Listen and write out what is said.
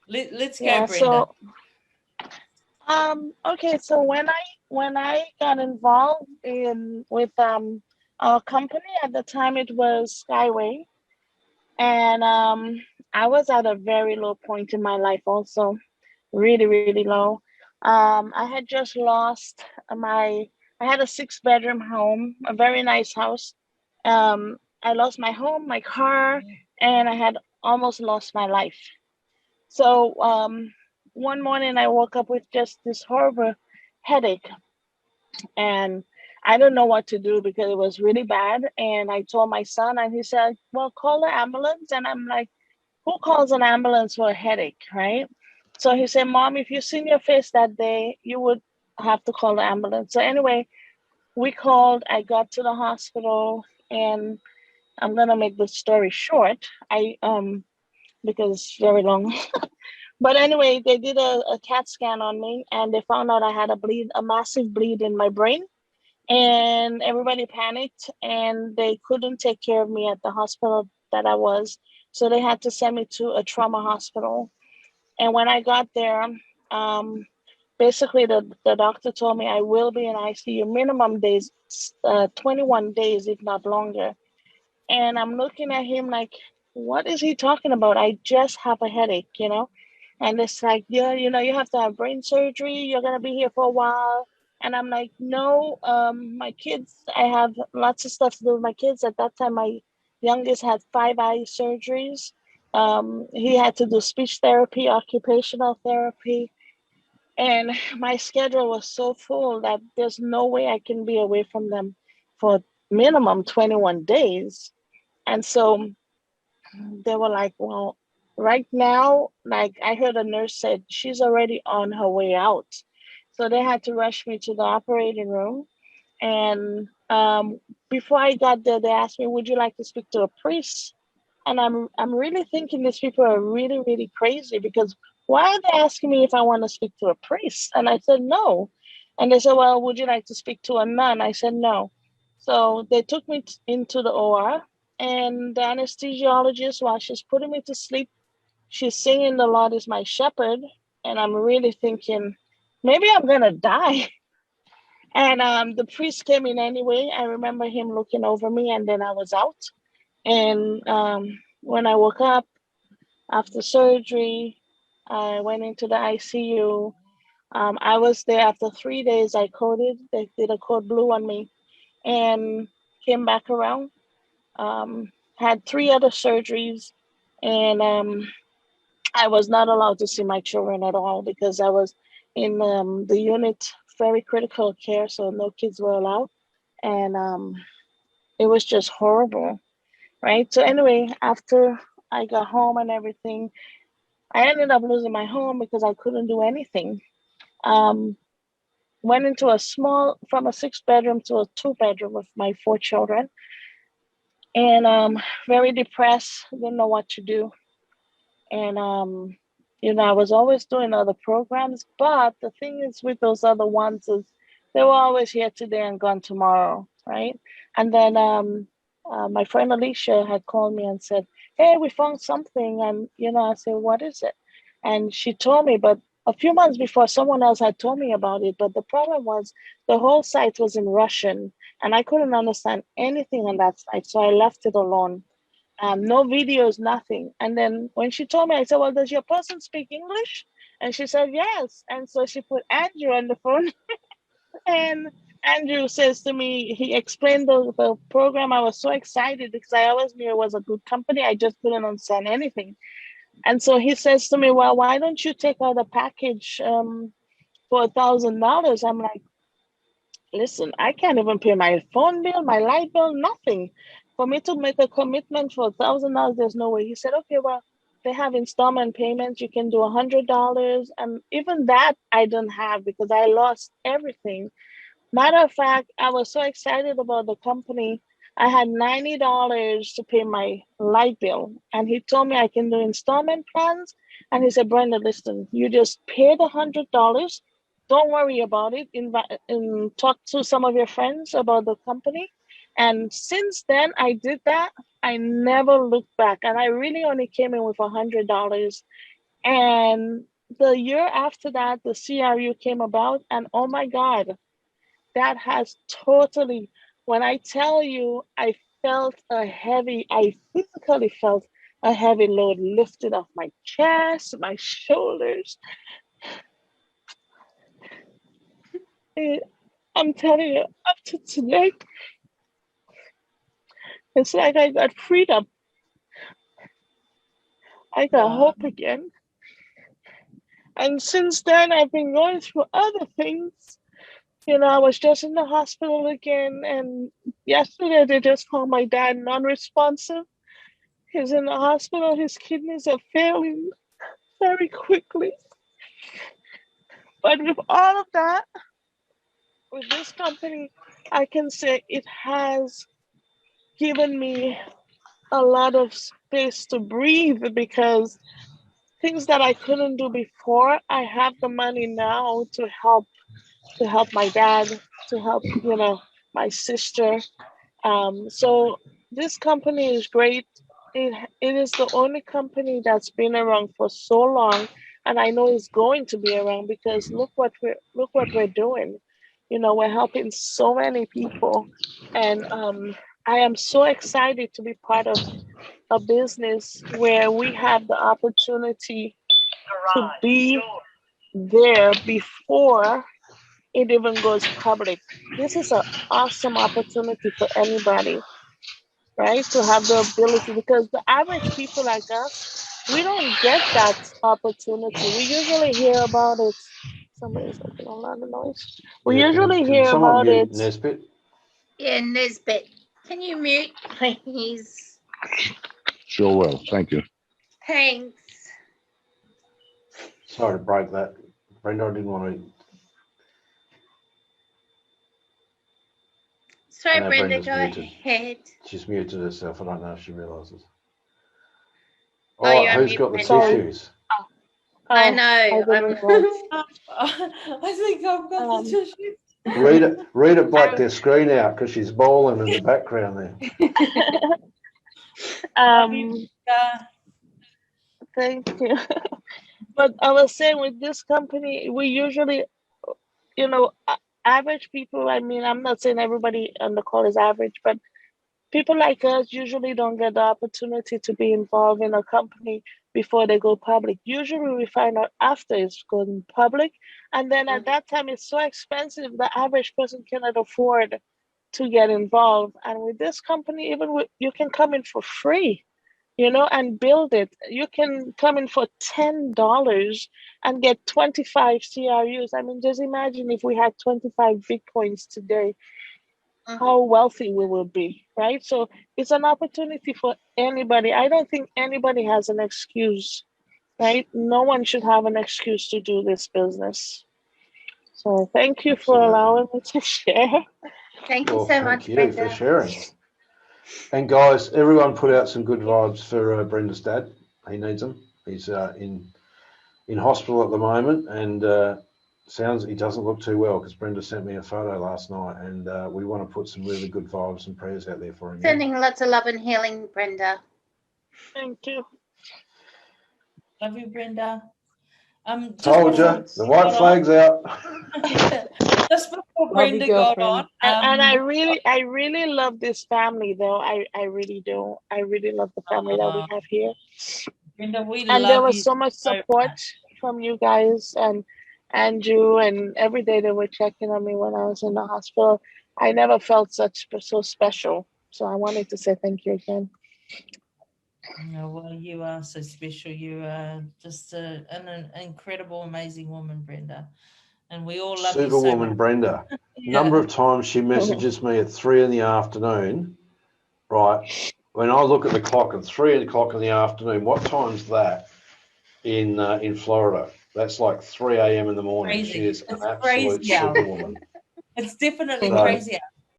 Let's go, Yeah, Brenda. okay, so when I got involved in with our company at the time, it was Skyway, and I was at a very low point in my life also, really, really low. I had just lost my I had a six-bedroom home, a very nice house. I lost my home, my car, and I had almost lost my life. So one morning I woke up with just this horrible headache, and I don't know what to do because it was really bad. And I told my son, and he said, "Well, call the ambulance." And I'm like, "Who calls an ambulance for a headache, right?" So he said, "Mom, if you seen your face that day, you would have to call the ambulance." So anyway, we called. I got to the hospital, and I'm gonna make the story short. I because it's very long. But anyway, they did a CAT scan on me, and they found out I had a massive bleed in my brain, and everybody panicked, and they couldn't take care of me at the hospital that I was. So they had to send me to a trauma hospital. And when I got there, um, basically the doctor told me I will be in ICU minimum days, 21 days, if not longer. And I'm looking at him like, what is he talking about? I just have a headache. And it's like, yeah, you have to have brain surgery. You're gonna be here for a while. And I'm like, no, my kids, I have lots of stuff to do with my kids. At that time, my youngest had five eye surgeries. He had to do speech therapy, occupational therapy, and my schedule was so full that there's no way I can be away from them for minimum 21 days. And so they were like, well, right now, like I heard a nurse said she's already on her way out. So they had to rush me to the operating room. And before I got there, they asked me, would you like to speak to a priest? And I'm really thinking these people are really, really crazy, because why are they asking me if I want to speak to a priest? And I said, no. And they said, well, would you like to speak to a nun? I said, no. So they took me into the OR, and the anesthesiologist, while she's putting me to sleep, she's singing "The Lord is my shepherd." And I'm really thinking, maybe I'm going to die. And the priest came in anyway. I remember him looking over me, and then I was out. And when I woke up after surgery, I went into the ICU. I was there after 3 days. I coded. They did a code blue on me, and came back around. Had three other surgeries, and I was not allowed to see my children at all because I was in the unit, very critical care, so no kids were allowed. And it was just horrible, right? So anyway, after I got home and everything, I ended up losing my home because I couldn't do anything. Um, Went into from a six-bedroom to a two-bedroom with my four children, and very depressed, didn't know what to do. And I was always doing other programs, but the thing is with those other ones is they were always here today and gone tomorrow, right? And then my friend Alicia had called me and said, "Hey, we found something," and I said, "What is it?" And she told me, but a few months before, someone else had told me about it. But the problem was the whole site was in Russian, and I couldn't understand anything on that site, so I left it alone. No videos, nothing. And then when she told me, I said, well, does your person speak English? And she said, yes. And so she put Andrew on the phone. And Andrew says to me, he explained the program. I was so excited because I always knew it was a good company. I just couldn't understand anything. And so he says to me, well, why don't you take out a package for $1,000? I'm like, listen, I can't even pay my phone bill, my light bill, nothing. For me to make a commitment for $1,000, there's no way. He said, okay, well, they have installment payments. You can do $100. And even that I don't have because I lost everything. Matter of fact, I was so excited about the company. I had $90 to pay my light bill. And he told me I can do installment plans. And he said, Brenda, listen, you just pay the $100. Don't worry about it. Talk to some of your friends about the company. And since then, I did that. I never looked back. And I really only came in with $100. And the year after that, the CRU came about, and oh my God, that has totally, when I tell you, I physically felt a heavy load lifted off my chest, my shoulders. I'm telling you, up to today, it's like I got freedom. I got hope again. And since then, I've been going through other things. I was just in the hospital again, and yesterday they just called my dad non-responsive. He's in the hospital. His kidneys are failing very quickly. But with all of that, with this company, I can say it has given me a lot of space to breathe, because things that I couldn't do before, I have the money now to help my dad, to help, my sister. So this company is great. It is the only company that's been around for so long, and I know it's going to be around, because look what we're doing. We're helping so many people, and I am so excited to be part of a business where we have the opportunity to be there before it even goes public. This is an awesome opportunity for anybody, right? To have the ability, because the average people like us, we don't get that opportunity. We usually hear about it. Somebody's making a lot of noise. We Yeah, usually can hear someone about mute it. Nesbitt? Yeah, Nesbitt. Can you mute, please? Sure will. Thank you. Thanks. Sorry to break that. Brenda, I didn't want to. Sorry, No, Brenda, Brenda's go muted. ahead. She's muted herself. I don't know if she realises. Oh, All you're right, on who's mute, got the Brenda. tissues? I I know. didn't realize. I think I've got the tissue. Rita blacked their screen out because she's bowling in the background there. Thank you. But I was saying, with this company, we usually, average people, I mean, I'm not saying everybody on the call is average, but people like us usually don't get the opportunity to be involved in a company before they go public. Usually we find out after it's gone public. And then at that time, it's so expensive, the average person cannot afford to get involved. And with this company, you can come in for free, and build it. You can come in for $10 and get 25 CRUs. I mean, just imagine if we had 25 Bitcoins today, how wealthy we will be, right? So it's an opportunity for anybody. I don't think anybody has an excuse, right? No one should have an excuse to do this business. So thank you for allowing me to share. Thank you so much, Thank you Brenda. for sharing. And guys, everyone put out some good vibes for Brenda's dad. He needs them. He's in hospital at the moment, and sounds he doesn't look too well, because Brenda sent me a photo last night, and we want to put some really good vibes and prayers out there for him. Sending lots of love and healing, Brenda. Thank you. Love you, Brenda. Told you, the white flag's out. Just before Brenda got on, and I really love this family, though. I really do. I really love the family that we have here. Brenda, and there was so much support from you guys, and Andrew, and every day they were checking on me when I was in the hospital. I never felt so special. So I wanted to say thank you again. Oh, well, you are so special. You are just an incredible, amazing woman, Brenda. And we all love you so Superwoman much. Brenda. Number of times she messages me at 3 in the afternoon, right? When I look at the clock at 3 o'clock in the afternoon, what time's that in Florida? That's like 3 a.m. in the morning. Crazy. She is It's an absolute crazy hour. superwoman. It's definitely crazy hour.